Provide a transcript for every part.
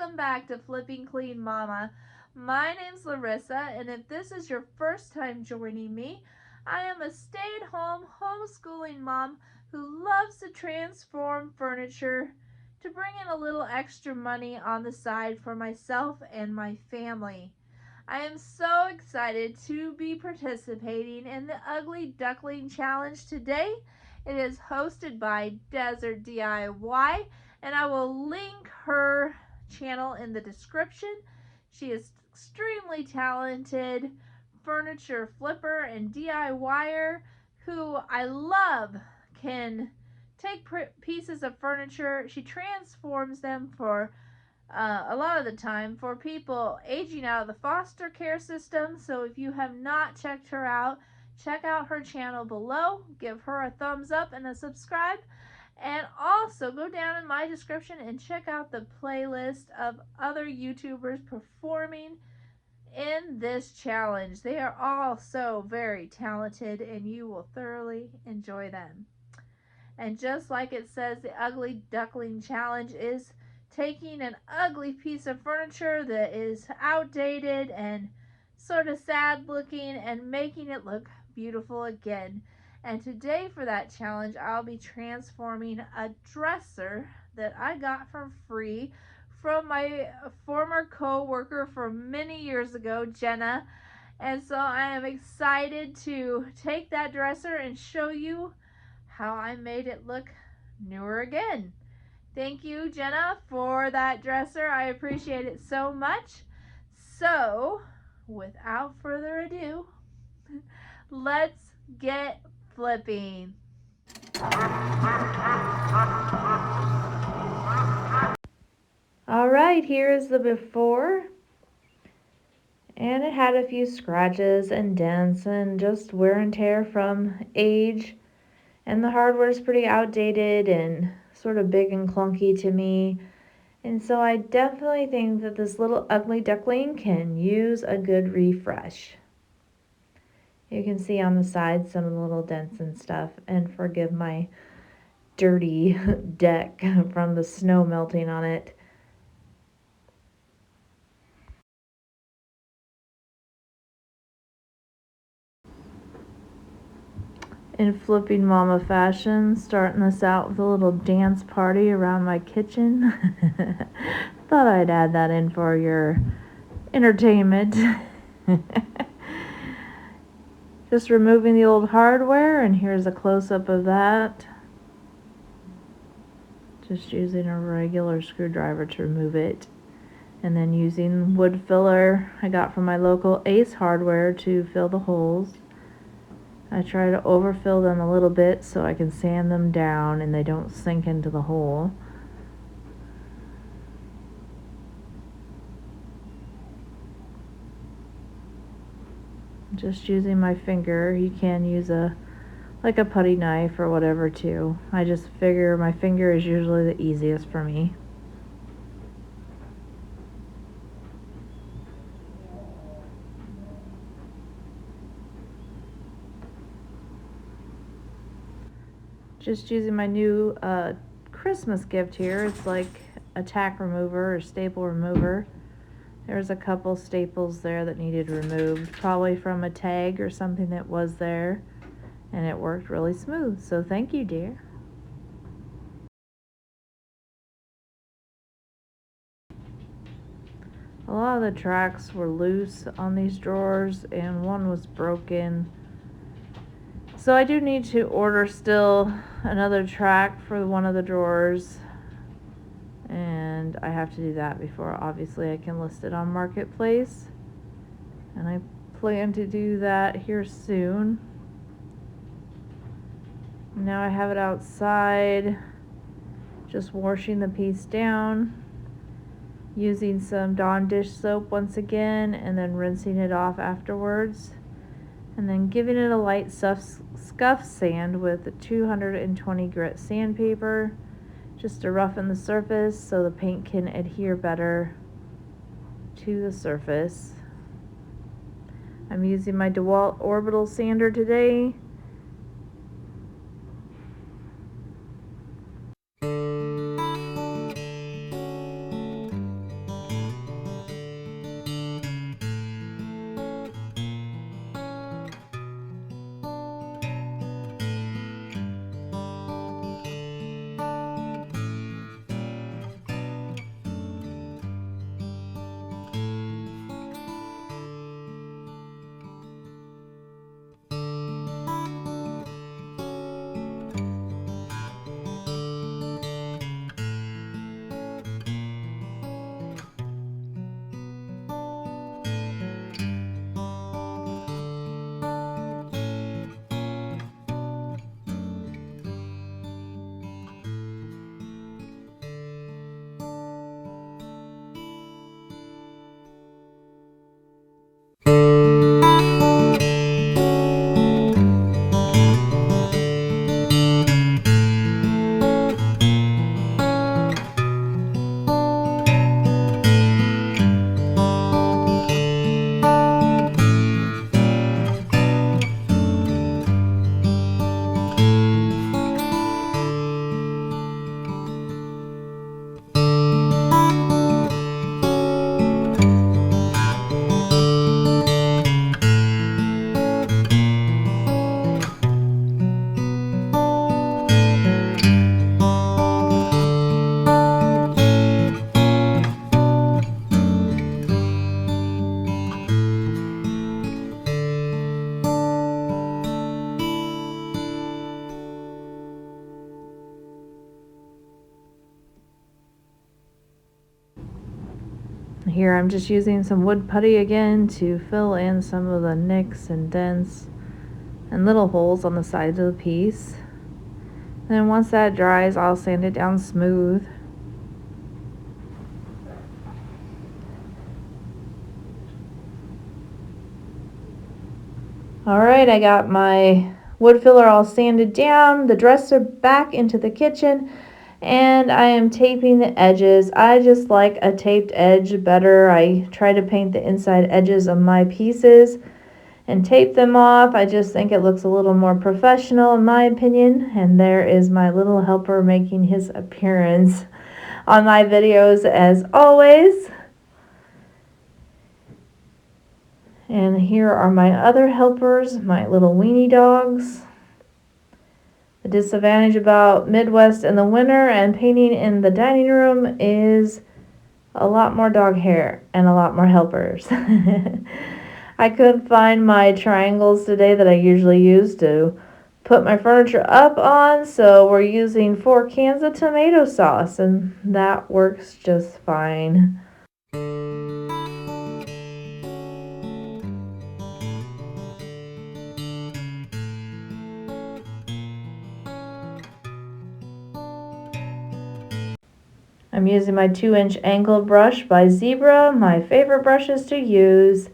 welcome back to Flipping Clean Mama. My name's Larissa, and if this is your first time joining me, I am a stay-at-home homeschooling mom who loves to transform furniture to bring in a little extra money on the side for myself and my family. I am so excited to be participating in the Ugly Duckling Challenge today. It is hosted by Desert DIY, and I will link her channel in the description. She is extremely talented furniture flipper and DIYer who I love can take pieces of furniture. She transforms them for a lot of the time for people aging out of the foster care system. So if you have not checked her out, check out her channel below. Give her a thumbs up and a subscribe. And also go down in my description and check out the playlist of other YouTubers performing in this challenge. They are all so very talented and you will thoroughly enjoy them. And just like it says, the Ugly Duckling Challenge is taking an ugly piece of furniture that is outdated and sort of sad looking and making it look beautiful again. And today for that challenge, I'll be transforming a dresser that I got for free from my former co-worker from many years ago, Jenna. And so I am excited to take that dresser and show you how I made it look newer again. Thank you, Jenna, for that dresser. I appreciate it so much. So, without further ado, let's get flipping. Alright, here is the before. And it had a few scratches and dents and just wear and tear from age. And the hardware is pretty outdated and sort of big and clunky to me. And so I definitely think that this little ugly duckling can use a good refresh. You can see on the side some of the little dents and stuff. And forgive my dirty deck from the snow melting on it. In Flipping Mama fashion, starting this out with a little dance party around my kitchen. Thought I'd add that in for your entertainment. Just removing the old hardware, and here's a close-up of that. Just using a regular screwdriver to remove it. And then using wood filler I got from my local Ace Hardware to fill the holes. I try to overfill them a little bit so I can sand them down and they don't sink into the hole. Just using my finger. You can use like a putty knife or whatever too. I just figure my finger is usually the easiest for me. Just using my new Christmas gift here. It's like a tack remover or staple remover. There's a couple staples there that needed removed, probably from a tag or something that was there, and it worked really smooth. So thank you, dear. A lot of the tracks were loose on these drawers and one was broken. So I do need to order still another track for one of the drawers, and I have to do that before obviously I can list it on Marketplace, and I plan to do that here soon. Now I have it outside, just washing the piece down, using some Dawn dish soap once again, and then rinsing it off afterwards. And then giving it a light scuff sand with 220 grit sandpaper just to roughen the surface so the paint can adhere better to the surface. I'm using my DEWALT orbital sander today. Here I'm just using some wood putty again to fill in some of the nicks and dents and little holes on the sides of the piece. And then once that dries, I'll sand it down smooth. Alright, I got my wood filler all sanded down, the dresser back into the kitchen, and I am taping the edges. I just like a taped edge better. I try to paint the inside edges of my pieces and tape them off. I just think it looks a little more professional in my opinion. And there is my little helper making his appearance on my videos as always. And here are my other helpers, my little weenie dogs. The disadvantage about Midwest in the winter and painting in the dining room is a lot more dog hair and a lot more helpers. I couldn't find my triangles today that I usually use to put my furniture up on, so we're using 4 cans of tomato sauce, and that works just fine. I'm using my 2-inch angled brush by Zibra, my favorite brushes to use.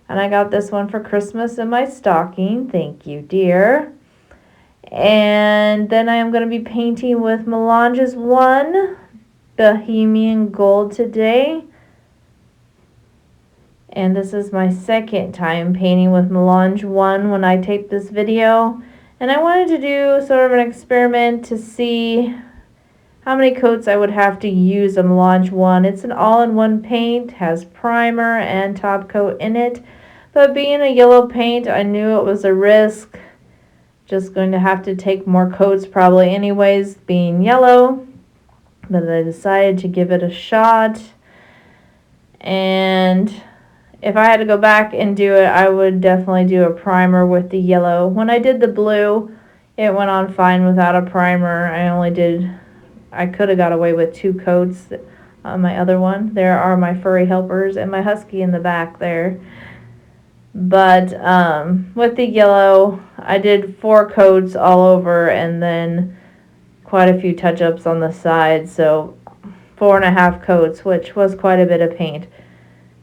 And I got this one for Christmas in my stocking. Thank you, dear. And then I am going to be painting with Mélange's one Bohemian Gold today. And this is my second time painting with Mélange 1 when I taped this video. And I wanted to do sort of an experiment to see how many coats I would have to use a Mélange 1. It's an all-in-one paint, has primer and top coat in it. But being a yellow paint, I knew it was a risk. Just going to have to take more coats probably anyways, being yellow. But I decided to give it a shot. And if I had to go back and do it, I would definitely do a primer with the yellow. When I did the blue, it went on fine without a primer. I could have got away with 2 coats on my other one. There are my furry helpers and my husky in the back there. But with the yellow, I did 4 coats all over and then quite a few touch-ups on the sides. So 4.5 coats, which was quite a bit of paint.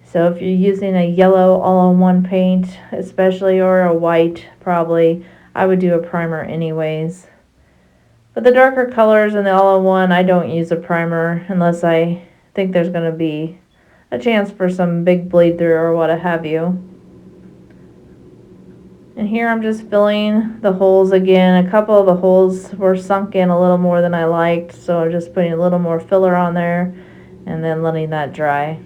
So if you're using a yellow all-in-one paint, especially, or a white probably, I would do a primer anyways. But the darker colors in the all-in-one, I don't use a primer unless I think there's going to be a chance for some big bleed through or what have you. And here I'm just filling the holes again. A couple of the holes were sunk in a little more than I liked, so I'm just putting a little more filler on there and then letting that dry.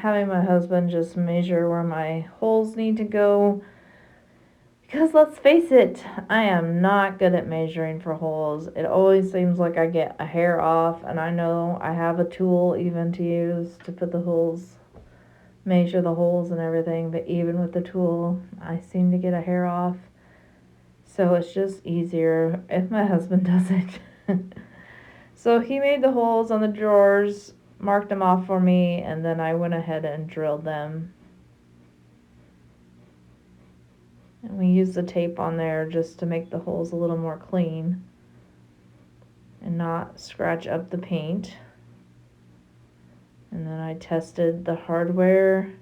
having my husband just measure where my holes need to go. Because let's face it, I am not good at measuring for holes. It always seems like I get a hair off, and I know I have a tool even to use to put the holes, measure the holes and everything, but even with the tool, I seem to get a hair off. So it's just easier if my husband does it. So he made the holes on the drawers, marked them off for me, and then I went ahead and drilled them. And we used the tape on there just to make the holes a little more clean and not scratch up the paint. And then I tested the hardware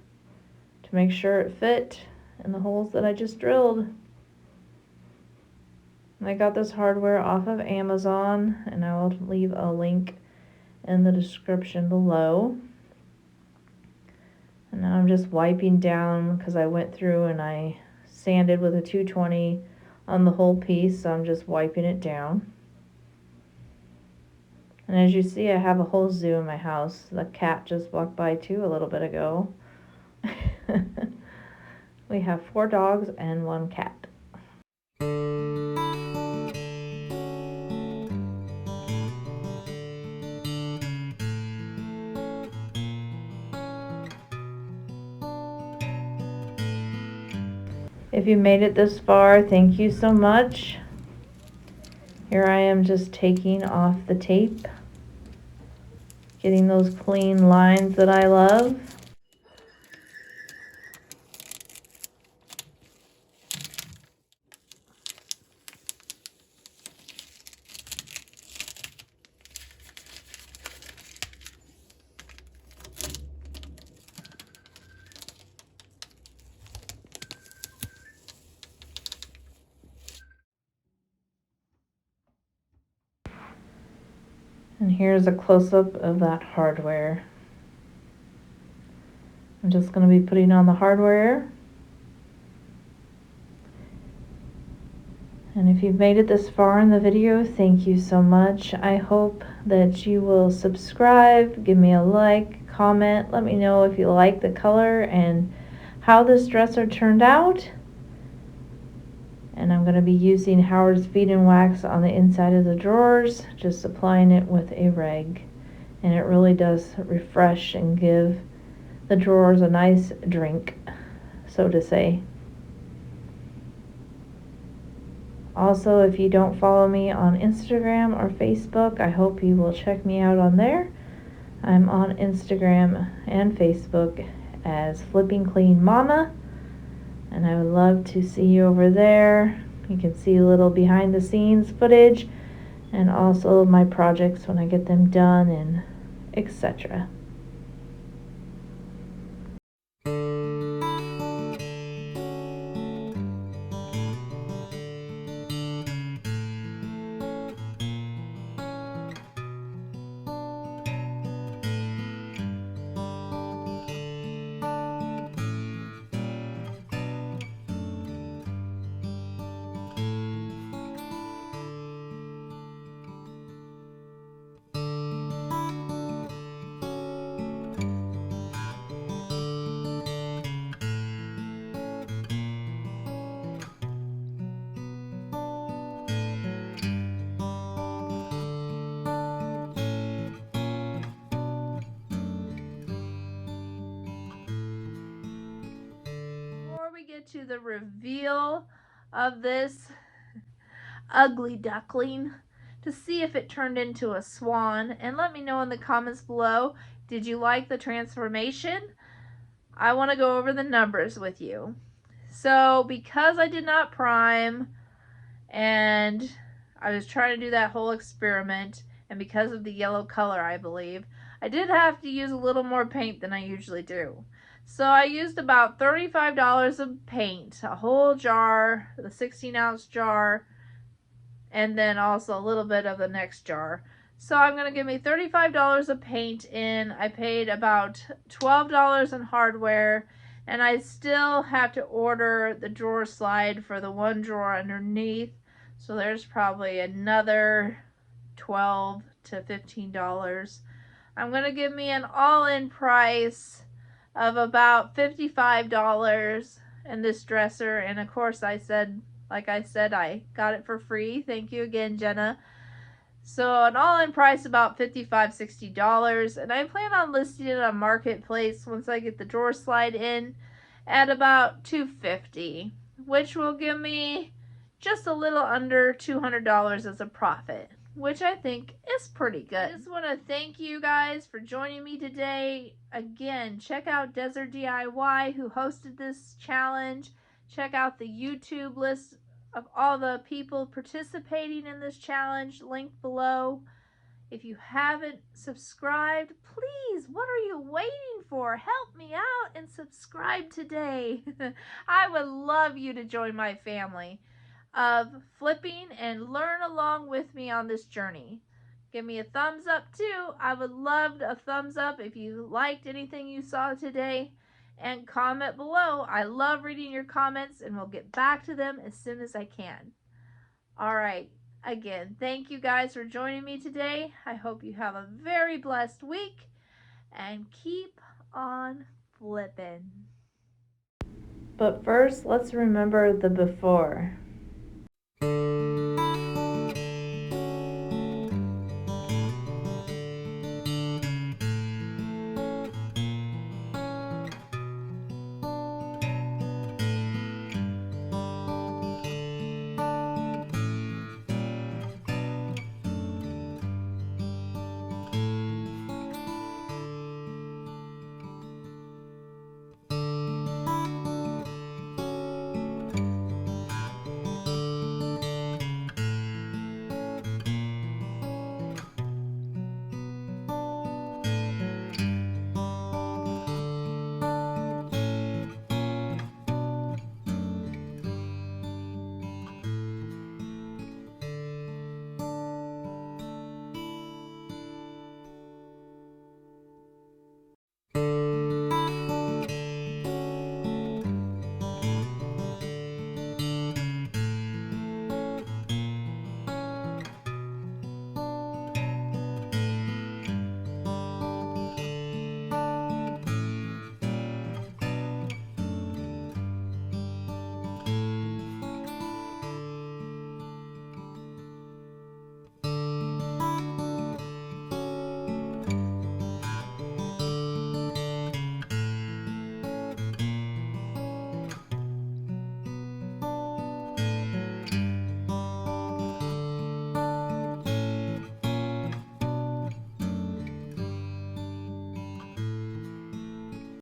to make sure it fit in the holes that I just drilled. I got this hardware off of Amazon, and I will leave a link in the description below. And now I'm just wiping down because I went through and I sanded with a 220 on the whole piece, so I'm just wiping it down. And as you see, I have a whole zoo in my house. The cat just walked by too a little bit ago. We have 4 dogs and 1 cat. If you made it this far, thank you so much. Here I am just taking off the tape, getting those clean lines that I love. And here's a close-up of that hardware. I'm just going to be putting on the hardware. And if you've made it this far in the video, thank you so much. I hope that you will subscribe, give me a like, comment, let me know if you like the color and how this dresser turned out. And I'm going to be using Howard's Feed and Wax on the inside of the drawers, just applying it with a rag. And it really does refresh and give the drawers a nice drink, so to say. Also, if you don't follow me on Instagram or Facebook, I hope you will check me out on there. I'm on Instagram and Facebook as Flipping Clean Mama, and I would love to see you over there. You can see a little behind the scenes footage and also my projects when I get them done and etc. Get to the reveal of this ugly duckling to see if it turned into a swan, and let me know in the comments below, did you like the transformation? I want to go over the numbers with you. So because I did not prime and I was trying to do that whole experiment, and because of the yellow color, I believe, I did have to use a little more paint than I usually do. So I used about $35 of paint, a whole jar, the 16-ounce jar, and then also a little bit of the next jar. So I'm going to give me $35 of paint in. I paid about $12 in hardware, and I still have to order the drawer slide for the one drawer underneath. So there's probably another $12 to $15. I'm going to give me an all-in price of about $55 in this dresser. And of course, I said I got it for free. Thank you again, Jenna. So an all-in price about $55-$60, and I plan on listing it on Marketplace once I get the drawer slide in at about $250, which will give me just a little under $200 as a profit, which I think is pretty good. I just want to thank you guys for joining me today. Again, check out Desert DIY, who hosted this challenge. Check out the YouTube list of all the people participating in this challenge, linked below. If you haven't subscribed, please, what are you waiting for? Help me out and subscribe today. I would love you to join my family of flipping and learn along with me on this journey. Give me a thumbs up too. I would love a thumbs up if you liked anything you saw today. And comment below. I love reading your comments and we'll get back to them as soon as I can. All right. Again, thank you guys for joining me today. I hope you have a very blessed week and keep on flipping. But first, let's remember the before.